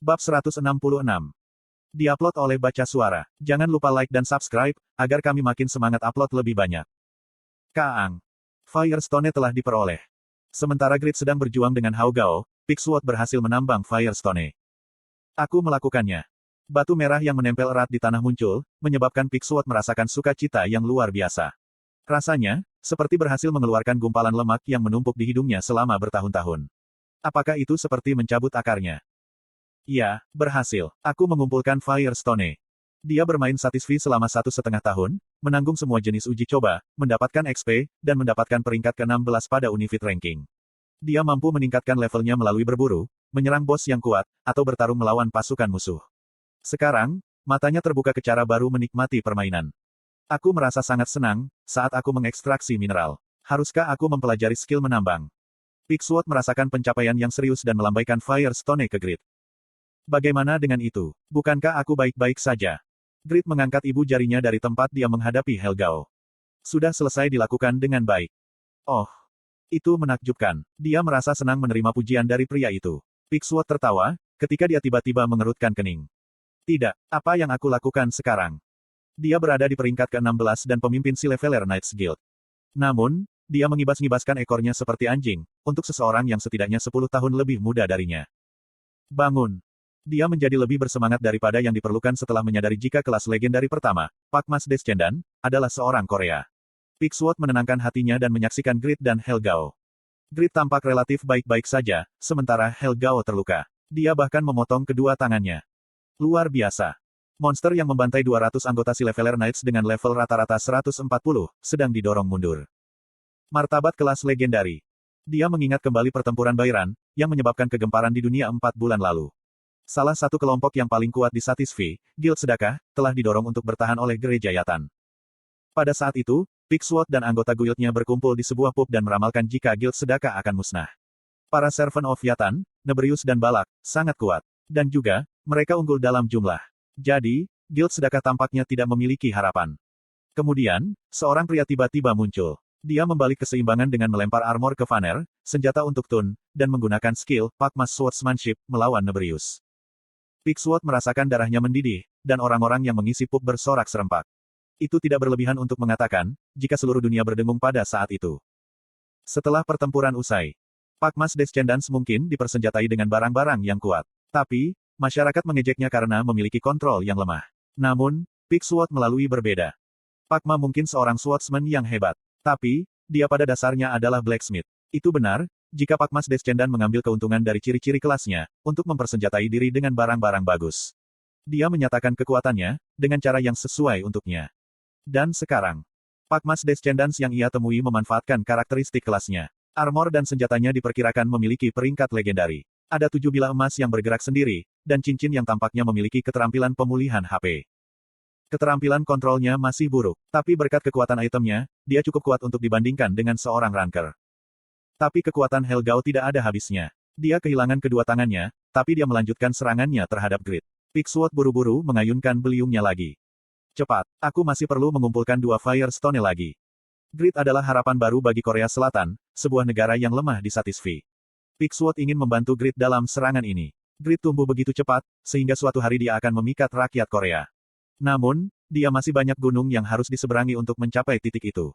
Bab 166. Diupload oleh Baca Suara. Jangan lupa like dan subscribe, agar kami makin semangat upload lebih banyak. Kaang. Firestone telah diperoleh. Sementara Grid sedang berjuang dengan Hao Gao, Pigsword berhasil menambang Firestone. Aku melakukannya. Batu merah yang menempel erat di tanah muncul, menyebabkan Pigsword merasakan sukacita yang luar biasa. Rasanya, seperti berhasil mengeluarkan gumpalan lemak yang menumpuk di hidungnya selama bertahun-tahun. Apakah itu seperti mencabut akarnya? Ya, berhasil. Aku mengumpulkan Firestone. Dia bermain Satisfy selama 1,5 tahun, menanggung semua jenis uji coba, mendapatkan XP, dan mendapatkan peringkat ke-16 pada Unifit Ranking. Dia mampu meningkatkan levelnya melalui berburu, menyerang bos yang kuat, atau bertarung melawan pasukan musuh. Sekarang, matanya terbuka ke cara baru menikmati permainan. Aku merasa sangat senang, saat aku mengekstraksi mineral. Haruskah aku mempelajari skill menambang? Pigsword merasakan pencapaian yang serius dan melambaikan Firestone ke Grid. Bagaimana dengan itu? Bukankah aku baik-baik saja? Grid mengangkat ibu jarinya dari tempat dia menghadapi Hao Gao. Sudah selesai dilakukan dengan baik. Oh, itu menakjubkan. Dia merasa senang menerima pujian dari pria itu. Pigsword tertawa, ketika dia tiba-tiba mengerutkan kening. Tidak, apa yang aku lakukan sekarang? Dia berada di peringkat ke-16 dan pemimpin Sea Leveler Knights Guild. Namun, dia mengibas-ngibaskan ekornya seperti anjing, untuk seseorang yang setidaknya 10 tahun lebih muda darinya. Bangun. Dia menjadi lebih bersemangat daripada yang diperlukan setelah menyadari jika kelas legendari pertama, Pakmas Descendan, adalah seorang Korea. Pigsword menenangkan hatinya dan menyaksikan Grid dan Hao Gao. Grid tampak relatif baik-baik saja, sementara Hao Gao terluka. Dia bahkan memotong kedua tangannya. Luar biasa. Monster yang membantai 200 anggota Sea Leveler Knights dengan level rata-rata 140, sedang didorong mundur. Martabat kelas legendari. Dia mengingat kembali pertempuran Bairan, yang menyebabkan kegemparan di dunia 4 bulan lalu. Salah satu kelompok yang paling kuat di Satisfy, Guild Sedakah, telah didorong untuk bertahan oleh Gereja Yatan. Pada saat itu, Pigsword dan anggota guildnya berkumpul di sebuah pub dan meramalkan jika Guild Sedakah akan musnah. Para Servant of Yatan, Nebrius dan Balak, sangat kuat. Dan juga, mereka unggul dalam jumlah. Jadi, Guild Sedakah tampaknya tidak memiliki harapan. Kemudian, seorang pria tiba-tiba muncul. Dia membalik keseimbangan dengan melempar armor ke Vanner, senjata untuk Tun, dan menggunakan skill Pakmas Swordsmanship melawan Nebrius. Pigsword merasakan darahnya mendidih, dan orang-orang yang mengisi pub bersorak serempak. Itu tidak berlebihan untuk mengatakan, jika seluruh dunia berdengung pada saat itu. Setelah pertempuran usai, Pakmas Descendants mungkin dipersenjatai dengan barang-barang yang kuat. Tapi, masyarakat mengejeknya karena memiliki kontrol yang lemah. Namun, Pigsword melalui berbeda. Pakma mungkin seorang swordsman yang hebat. Tapi, dia pada dasarnya adalah blacksmith. Itu benar, jika Pakmas Descendan mengambil keuntungan dari ciri-ciri kelasnya, untuk mempersenjatai diri dengan barang-barang bagus. Dia menyatakan kekuatannya, dengan cara yang sesuai untuknya. Dan sekarang, Pakmas Descendants yang ia temui memanfaatkan karakteristik kelasnya. Armor dan senjatanya diperkirakan memiliki peringkat legendari. Ada 7 bilah emas yang bergerak sendiri, dan cincin yang tampaknya memiliki keterampilan pemulihan HP. Keterampilan kontrolnya masih buruk, tapi berkat kekuatan itemnya, dia cukup kuat untuk dibandingkan dengan seorang ranker. Tapi kekuatan Hao Gao tidak ada habisnya. Dia kehilangan kedua tangannya, tapi dia melanjutkan serangannya terhadap Grid. Pigsword buru-buru mengayunkan beliungnya lagi. Cepat, aku masih perlu mengumpulkan 2 Firestone lagi. Grid adalah harapan baru bagi Korea Selatan, sebuah negara yang lemah di Satisfy. Pigsword ingin membantu Grid dalam serangan ini. Grid tumbuh begitu cepat, sehingga suatu hari dia akan memikat rakyat Korea. Namun, dia masih banyak gunung yang harus diseberangi untuk mencapai titik itu.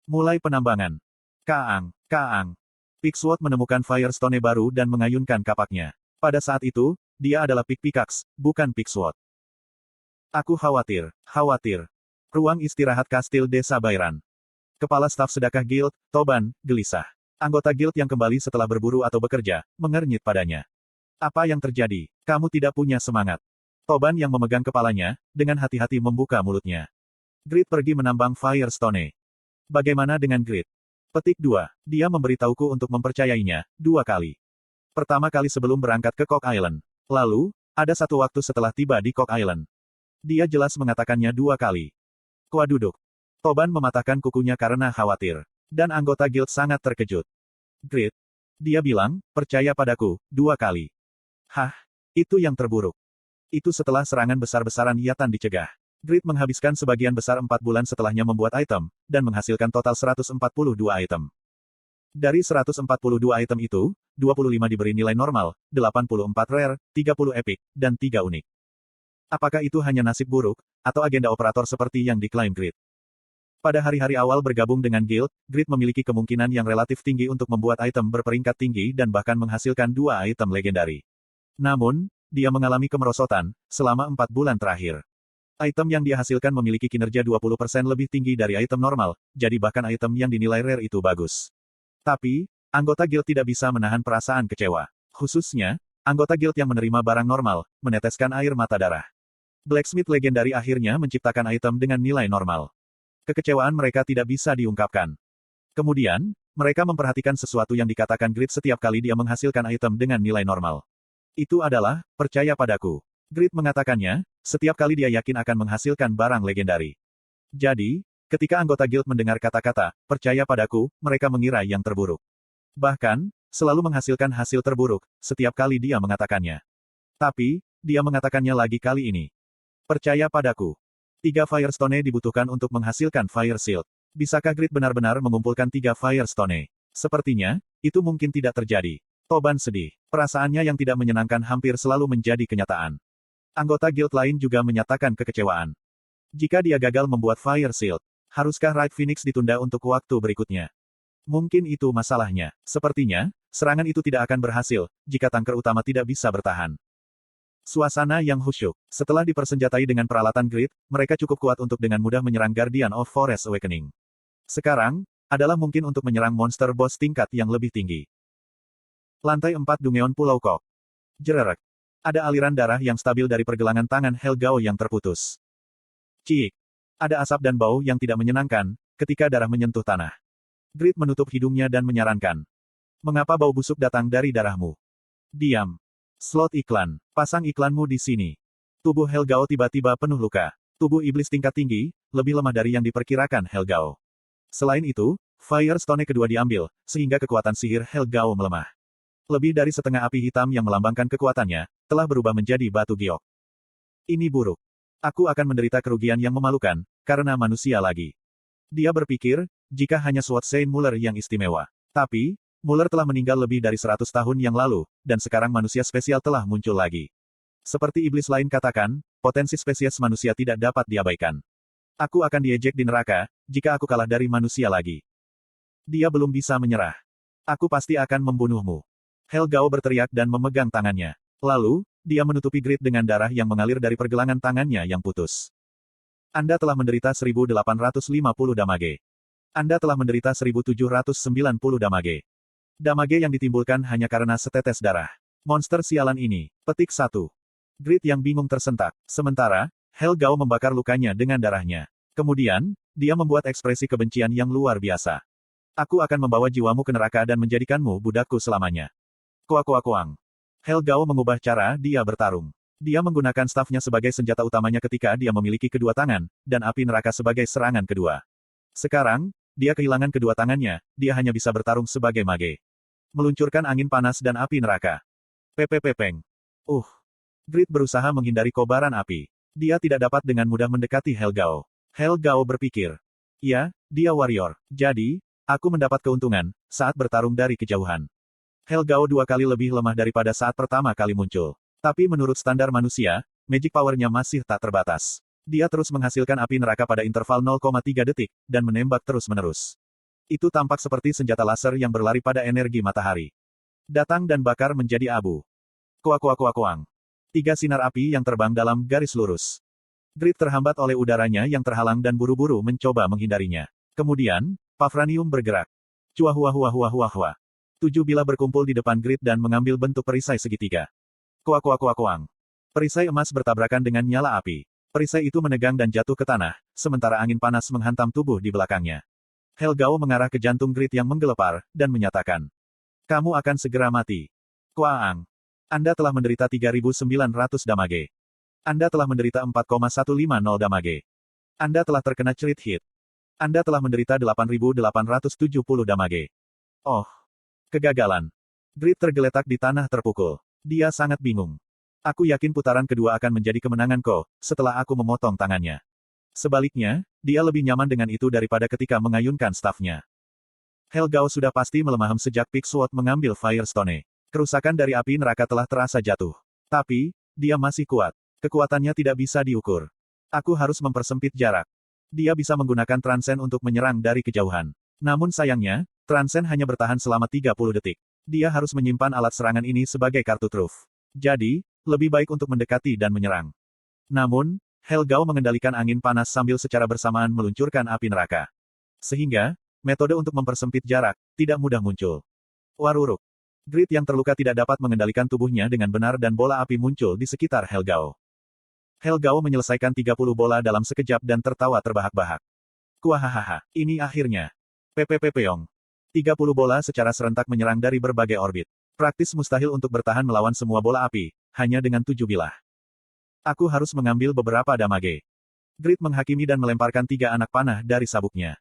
Mulai penambangan. Kaang. Pigsword menemukan Firestone baru dan mengayunkan kapaknya. Pada saat itu, dia adalah Pickaxe, bukan Pigsword. Aku khawatir. Ruang istirahat kastil desa Bairan. Kepala staf sedekah Guild, Toban, gelisah. Anggota Guild yang kembali setelah berburu atau bekerja, mengernyit padanya. Apa yang terjadi? Kamu tidak punya semangat. Toban yang memegang kepalanya, dengan hati-hati membuka mulutnya. Grid pergi menambang Firestone. Bagaimana dengan Grid? Petik 2. Dia memberitahuku untuk mempercayainya, 2 kali. Pertama kali sebelum berangkat ke Cock Island. Lalu, ada satu waktu setelah tiba di Cock Island. Dia jelas mengatakannya 2 kali. Kua duduk. Toban mematahkan kukunya karena khawatir. Dan anggota guild sangat terkejut. Grid. Dia bilang, percaya padaku, 2 kali. Hah? Itu yang terburuk. Itu setelah serangan besar-besaran Yatan dicegah. Grid menghabiskan sebagian besar 4 bulan setelahnya membuat item, dan menghasilkan total 142 item. Dari 142 item itu, 25 diberi nilai normal, 84 rare, 30 epic, dan 3 unik. Apakah itu hanya nasib buruk, atau agenda operator seperti yang diklaim Grid? Pada hari-hari awal bergabung dengan guild, Grid memiliki kemungkinan yang relatif tinggi untuk membuat item berperingkat tinggi dan bahkan menghasilkan 2 item legendari. Namun, dia mengalami kemerosotan selama 4 bulan terakhir. Item yang dia hasilkan memiliki kinerja 20% lebih tinggi dari item normal, jadi bahkan item yang dinilai rare itu bagus. Tapi, anggota guild tidak bisa menahan perasaan kecewa. Khususnya, anggota guild yang menerima barang normal, meneteskan air mata darah. Blacksmith legendari akhirnya menciptakan item dengan nilai normal. Kekecewaan mereka tidak bisa diungkapkan. Kemudian, mereka memperhatikan sesuatu yang dikatakan Grid setiap kali dia menghasilkan item dengan nilai normal. Itu adalah, percaya padaku. Grid mengatakannya, setiap kali dia yakin akan menghasilkan barang legendari. Jadi, ketika anggota guild mendengar kata-kata, percaya padaku, mereka mengira yang terburuk. Bahkan, selalu menghasilkan hasil terburuk, setiap kali dia mengatakannya. Tapi, dia mengatakannya lagi kali ini. Percaya padaku. 3 Firestone dibutuhkan untuk menghasilkan Fire Shield. Bisakah Grid benar-benar mengumpulkan 3 Firestone? Sepertinya, itu mungkin tidak terjadi. Toban sedih. Perasaannya yang tidak menyenangkan hampir selalu menjadi kenyataan. Anggota guild lain juga menyatakan kekecewaan. Jika dia gagal membuat Fire Shield, haruskah Raid Phoenix ditunda untuk waktu berikutnya? Mungkin itu masalahnya. Sepertinya, serangan itu tidak akan berhasil, jika tanker utama tidak bisa bertahan. Suasana yang khusyuk. Setelah dipersenjatai dengan peralatan Grid, mereka cukup kuat untuk dengan mudah menyerang Guardian of Forest Awakening. Sekarang, adalah mungkin untuk menyerang monster boss tingkat yang lebih tinggi. Lantai 4 Dungeon Pulau Kok. Jererek. Ada aliran darah yang stabil dari pergelangan tangan Helgao yang terputus. Ciik. Ada asap dan bau yang tidak menyenangkan, ketika darah menyentuh tanah. Grid menutup hidungnya dan menyarankan. Mengapa bau busuk datang dari darahmu? Diam. Slot iklan. Pasang iklanmu di sini. Tubuh Helgao tiba-tiba penuh luka. Tubuh iblis tingkat tinggi, lebih lemah dari yang diperkirakan Helgao. Selain itu, Firestone kedua diambil, sehingga kekuatan sihir Helgao melemah. Lebih dari setengah api hitam yang melambangkan kekuatannya, telah berubah menjadi batu giok. Ini buruk. Aku akan menderita kerugian yang memalukan, karena manusia lagi. Dia berpikir, jika hanya Sword Saint Muller yang istimewa. Tapi, Muller telah meninggal lebih dari 100 tahun yang lalu, dan sekarang manusia spesial telah muncul lagi. Seperti iblis lain katakan, potensi spesies manusia tidak dapat diabaikan. Aku akan diejek di neraka, jika aku kalah dari manusia lagi. Dia belum bisa menyerah. Aku pasti akan membunuhmu. Helgao berteriak dan memegang tangannya. Lalu, dia menutupi Grid dengan darah yang mengalir dari pergelangan tangannya yang putus. Anda telah menderita 1850 damage. Anda telah menderita 1790 damage. Damage yang ditimbulkan hanya karena setetes darah. Monster sialan ini. Petik 1. Grid yang bingung tersentak. Sementara, Helgao membakar lukanya dengan darahnya. Kemudian, dia membuat ekspresi kebencian yang luar biasa. Aku akan membawa jiwamu ke neraka dan menjadikanmu budakku selamanya. Kuak-kuak-kuang. Helgao mengubah cara dia bertarung. Dia menggunakan stafnya sebagai senjata utamanya ketika dia memiliki kedua tangan, dan api neraka sebagai serangan kedua. Sekarang, dia kehilangan kedua tangannya, dia hanya bisa bertarung sebagai mage. Meluncurkan angin panas dan api neraka. Pepepepeng. Grid berusaha menghindari kobaran api. Dia tidak dapat dengan mudah mendekati Helgao. Helgao berpikir. Ya, dia warrior. Jadi, aku mendapat keuntungan, saat bertarung dari kejauhan. Helgao 2 kali lebih lemah daripada saat pertama kali muncul. Tapi menurut standar manusia, magic power-nya masih tak terbatas. Dia terus menghasilkan api neraka pada interval 0,3 detik, dan menembak terus-menerus. Itu tampak seperti senjata laser yang berlari pada energi matahari. Datang dan bakar menjadi abu. Kuak-kuak-kuak-kuang. 3 sinar api yang terbang dalam garis lurus. Grid terhambat oleh udaranya yang terhalang dan buru-buru mencoba menghindarinya. Kemudian, Pavranium bergerak. Cuah-huah-huah-huah-huah-huah. 7 bilah berkumpul di depan Grid dan mengambil bentuk perisai segitiga. Kuak-kuak-kuak-kuang. Perisai emas bertabrakan dengan nyala api. Perisai itu menegang dan jatuh ke tanah, sementara angin panas menghantam tubuh di belakangnya. Helgao mengarah ke jantung Grid yang menggelepar, dan menyatakan. Kamu akan segera mati. Kuaang. Anda telah menderita 3.900 damage. Anda telah menderita 4,150 damage. Anda telah terkena crit hit. Anda telah menderita 8.870 damage. Oh. Kegagalan. Grid tergeletak di tanah terpukul. Dia sangat bingung. Aku yakin putaran kedua akan menjadi kemenanganku, setelah aku memotong tangannya. Sebaliknya, dia lebih nyaman dengan itu daripada ketika mengayunkan stafnya. Helgao sudah pasti melemaham sejak Peak Sword mengambil Firestone. Kerusakan dari api neraka telah terasa jatuh. Tapi, dia masih kuat. Kekuatannya tidak bisa diukur. Aku harus mempersempit jarak. Dia bisa menggunakan Transcend untuk menyerang dari kejauhan. Namun sayangnya, Transcend hanya bertahan selama 30 detik. Dia harus menyimpan alat serangan ini sebagai kartu truf. Jadi, lebih baik untuk mendekati dan menyerang. Namun, Helgao mengendalikan angin panas sambil secara bersamaan meluncurkan api neraka. Sehingga, metode untuk mempersempit jarak tidak mudah muncul. Waruruk. Grid yang terluka tidak dapat mengendalikan tubuhnya dengan benar dan bola api muncul di sekitar Helgao. Helgao menyelesaikan 30 bola dalam sekejap dan tertawa terbahak-bahak. Kuahahaha, ini akhirnya. Pepepepeong. 30 bola secara serentak menyerang dari berbagai orbit. Praktis mustahil untuk bertahan melawan semua bola api, hanya dengan 7 bilah. Aku harus mengambil beberapa damage. Grid menghakimi dan melemparkan 3 anak panah dari sabuknya.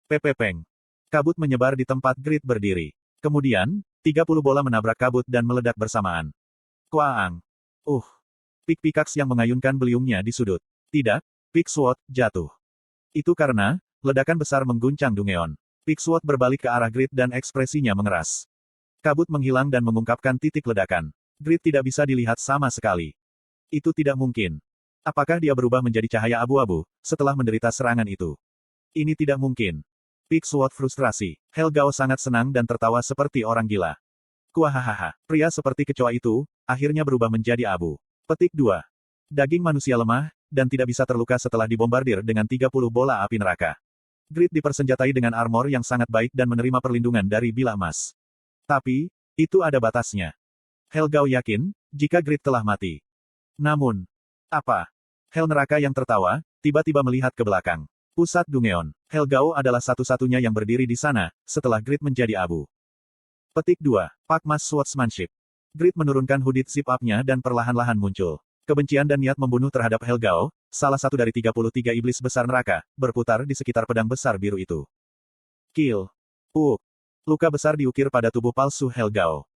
Pepepeng. Kabut menyebar di tempat Grid berdiri. Kemudian, 30 bola menabrak kabut dan meledak bersamaan. Kuaang. Peak Pickaxe yang mengayunkan beliungnya di sudut. Tidak, Peak Sword jatuh. Itu karena, ledakan besar mengguncang Dungeon. Peak Sword berbalik ke arah Grid dan ekspresinya mengeras. Kabut menghilang dan mengungkapkan titik ledakan. Grid tidak bisa dilihat sama sekali. Itu tidak mungkin. Apakah dia berubah menjadi cahaya abu-abu, setelah menderita serangan itu? Ini tidak mungkin. Peak Sword frustrasi. Helgao sangat senang dan tertawa seperti orang gila. Kuahahaha. Pria seperti kecoa itu, akhirnya berubah menjadi abu. Petik 2. Daging manusia lemah, dan tidak bisa terluka setelah dibombardir dengan 30 bola api neraka. Grid dipersenjatai dengan armor yang sangat baik dan menerima perlindungan dari bilah emas. Tapi, itu ada batasnya. Helgao yakin, jika Grid telah mati. Namun, apa? Hel neraka yang tertawa, tiba-tiba melihat ke belakang. Pusat Dungeon. Helgao adalah satu-satunya yang berdiri di sana, setelah Grid menjadi abu. Petik 2. Pakmas Swordsmanship. Grid menurunkan hooded zip-up-nya dan perlahan-lahan muncul. Kebencian dan niat membunuh terhadap Helgao, salah satu dari 33 iblis besar neraka, berputar di sekitar pedang besar biru itu. Kill. Luka besar diukir pada tubuh palsu Helgao.